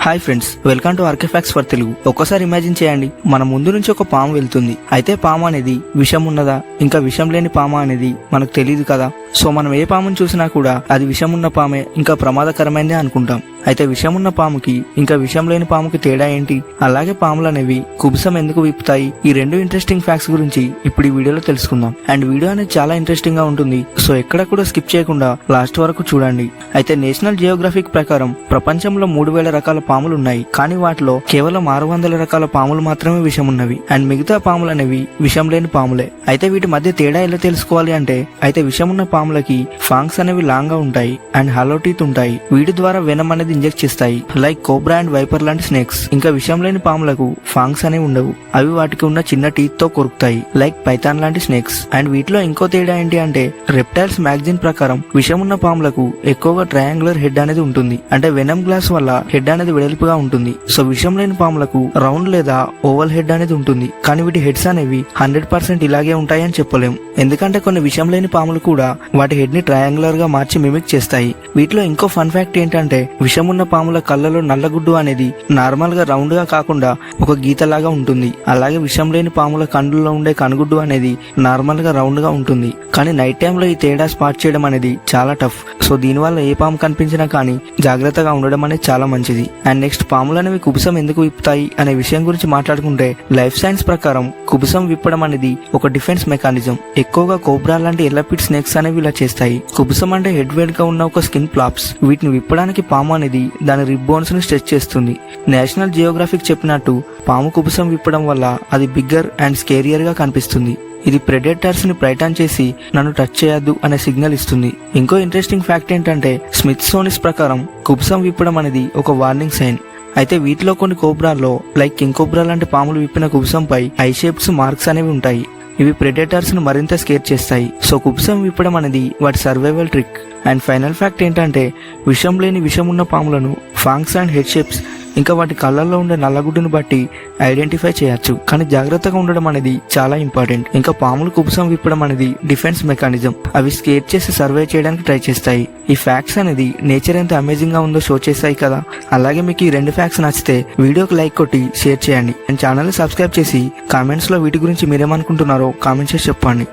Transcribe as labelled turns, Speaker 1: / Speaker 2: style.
Speaker 1: Hi friends, welcome to RK facts for Telugu. ఒక్కసారి imagine చేయండి, మన ముందు నుంచి ఒక పాము వెళ్తుంది. అయితే పాము అనేది విషం ఉన్నదా ఇంకా విషం లేని పాము అనేది మనకు తెలియదు కదా. సో మనం ఏ పామును చూసినా కూడా అది విషం ఉన్న పామే, ఇంకా ప్రమాదకరమైనదే అనుకుంటాం. అయితే విషం ఉన్న పాముకి ఇంకా విషం లేని పాముకి తేడా ఏంటి, అలాగే పాములు అనేవి కుబుసం ఎందుకు విప్పుతాయి, ఈ రెండు ఇంట్రెస్టింగ్ ఫ్యాక్ట్స్ గురించి ఇప్పుడు ఈ వీడియోలో తెలుసుకుందాం. అండ్ వీడియో అనేది చాలా ఇంట్రెస్టింగ్ గా ఉంటుంది, సో ఎక్కడ కూడా స్కిప్ చేయకుండా లాస్ట్ వరకు చూడండి. అయితే నేషనల్ జియోగ్రఫిక్ ప్రకారం ప్రపంచంలో 3000 రకాల పాములు ఉన్నాయి, కానీ వాటిలో కేవలం 600 రకాల పాములు మాత్రమే విషం ఉన్నవి. అండ్ మిగతా పాములు అనేవి విషం లేని పాములే. అయితే వీటి మధ్య తేడా ఎలా తెలుసుకోవాలి అంటే, అయితే విషం ఉన్న పాములకి ఫాంగ్స్ అనేవి లాంగ్ గా ఉంటాయి అండ్ హాలో టీత్ ఉంటాయి. వీటి ద్వారా వెనం అనేది ఇంజెక్ట్ చేస్తాయి, లైక్ కోబ్రా అండ్ వైపర్ లాంటి స్నేక్స్. ఇంకా విషం లేని పాములకు ఫాంగ్స్ అనేవి ఉండవు, అవి వాటికి ఉన్న చిన్న టీత్ తో కొరుకుతాయి, లైక్ పైథాన్ లాంటి స్నేక్స్. అండ్ వీటిలో ఇంకో తేడా ఏంటి అంటే, రెప్టైల్స్ మ్యాగజైన్ ప్రకారం విషం ఉన్న పాములకు ఎక్కువగా ట్రయాంగులర్ హెడ్ అనేది ఉంటుంది, అంటే వెనం గ్లాస్ వల్ల హెడ్ అనేది వెడల్పుగా ఉంటుంది. సో విషం లేని పాములకు రౌండ్ లేదా ఓవల్ హెడ్ అనేది ఉంటుంది, కానీ వీటి హెడ్స్ అనేవి 100% ఇలాగే ఉంటాయని చెప్పలేం. ఎందుకంటే కొన్ని విషం లేని పాములు కూడా వాటి హెడ్ ని ట్రయాంగులర్ గా మార్చి మిమిక్ చేస్తాయి. వీటిలో ఇంకో ఫన్ ఫ్యాక్ట్ ఏంటంటే, విషమున్న పాముల కళ్ళలో నల్లగుడ్డు అనేది నార్మల్ గా రౌండ్ గా కాకుండా ఒక గీతలాగా ఉంటుంది. అలాగే విషం లేని పాముల కండ్లలో ఉండే కనుగుడ్డు అనేది నార్మల్ గా రౌండ్ గా ఉంటుంది. కానీ నైట్ టైమ్ లో ఈ తేడా స్పాట్ చేయడం అనేది చాలా టఫ్. సో దీనివల్ల ఏ పాము కనిపించినా కానీ జాగ్రత్తగా ఉండడం అనేది చాలా మంచిది. అండ్ నెక్స్ట్, పాములు అనేవి కుబుసం ఎందుకు విప్పుతాయి అనే విషయం గురించి మాట్లాడుకుంటే, లైఫ్ సైన్స్ ప్రకారం కుబుసం విప్పడం అనేది ఒక డిఫెన్స్ మెకానిజం. ఎక్కువగా కోబ్రా లాంటి ఎల్లపిడ్ స్నేక్స్ అనేవి ఇలా చేస్తాయి. కుబుసం అంటే హెడ్ వెనుక ఉన్న ఒక స్కిన్ ఫ్లాప్స్. వీటిని విప్పడానికి పాము అనేది దాని రిబ్ బోన్స్ ని స్ట్రెచ్ చేస్తుంది. నేషనల్ జియోగ్రఫిక్ చెప్పినట్టు, పాము కుబుసం విప్పడం వల్ల అది బిగ్గర్ అండ్ స్కేరియర్ గా కనిపిస్తుంది. ఇది ప్రెడేటర్స్ ని బ్రైటన్ చేసి నన్ను టచ్ చేయొద్దు అనే సిగ్నల్ ఇస్తుంది. ఇంకో ఇంట్రెస్టింగ్ ఫ్యాక్ట్ ఏంటంటే, స్మిత్సోనిస్ ప్రకారం కుబుసం విప్పడం అనేది ఒక వార్నింగ్ సైన్. అయితే వీటిలో కొన్ని కోబ్రాల్లో, లైక్ కింగ్ కోబ్రా లాంటి పాములు విప్పిన కుబుసంపై ఐ షేప్స్ మార్క్స్ అనేవి ఉంటాయి. ఇవి ప్రెడేటర్స్ ను మరింత స్కేర్ చేస్తాయి. సో కుబుసం విప్పడం అనేది వాటి survival trick. And final fact ఏంటంటే, విషం లేని విషం ఉన్న పాములను ఫాంగ్స్ అండ్ హెడ్ షేప్స్ ఇంకా వాటి కళ్ళల్లో ఉండే నల్లగుడ్డును బట్టి ఐడెంటిఫై చేయొచ్చు. కానీ జాగ్రత్తగా ఉండడం అనేది చాలా ఇంపార్టెంట్. ఇంకా పాములు కుబుసం విప్పడం అనేది డిఫెన్స్ మెకానిజం. అవి స్కేర్ చేసి సర్వే చేయడానికి ట్రై చేస్తాయి. ఈ ఫ్యాక్ట్స్ అనేది నేచర్ ఎంత అమేజింగ్ గా ఉందో షో చేస్తాయి కదా. అలాగే మీకు ఈ రెండు ఫ్యాక్ట్స్ నచ్చితే వీడియోకి లైక్ కొట్టి షేర్ చేయండి. అండ్ ఛానల్ ని సబ్స్క్రైబ్ చేసి కామెంట్స్ లో వీటి గురించి మీరేమనుకుంటున్నారో కామెంట్ చేసి చెప్పండి.